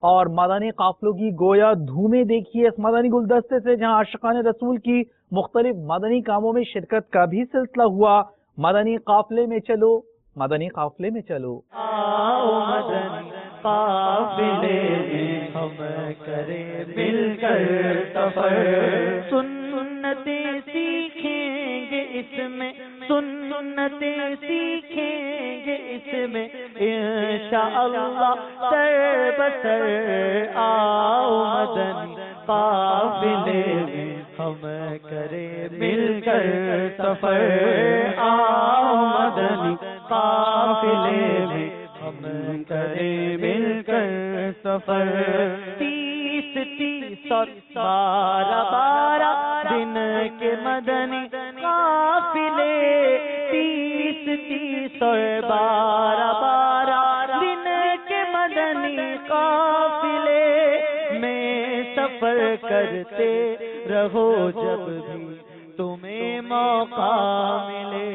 اور مدنی قافلوں کی گویا دھومیں دیکھیے اس مدنی گلدستے سے، جہاں عاشقان رسول کی مختلف مدنی کاموں میں شرکت کا بھی سلسلہ ہوا۔ مدنی قافلے میں چلو، مدنی قافلے میں چلو، آؤ مدنی قافلے میں ہم کریں مل کر سفر، سنتیں سیکھیں گے اس میں، سنتیں سیکھیں گے اس میں انشاءاللہ سر بسر۔ آؤ مدنی قافلے میں ہم کریں مل کر سفر، آؤ مدنی قافلے میں ہم کریں مل کر سفر۔ 30 اور 12 دن کے مدنی قافلے، 30 اور 12 دن کے مدنی قافلے میں سفر کرتے رہو جب بھی تمہیں موقع ملے،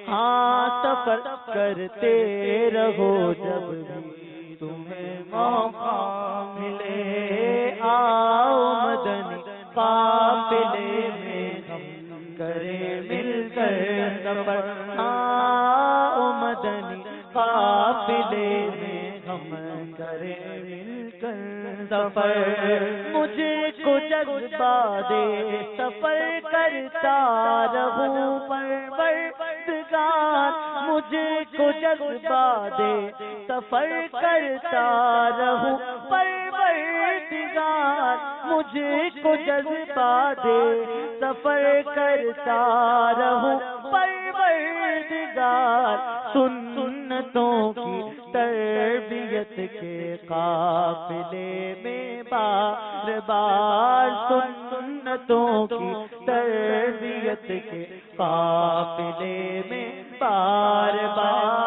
ہاں سفر کرتے رہو جب بھی تمہیں موقع ملے۔ آؤ مدنی قافلے میں ہم کریں مل کر سفر، آؤ مدنی قافلے میں ہم کریں مل کر سفر۔ مجھے کو جذبہ دے سفر کرتا رہوں پروردگار، مجھے کو جذبہ دے سفر کرتا رہوں پروردگار، مجھے کو جذبہ دے سفر کرتا رہوں پروردگار۔ سنتوں کی تربیت کے قافلے میں بار بار، سنتوں کی تربیت کے قافلے میں بار بار۔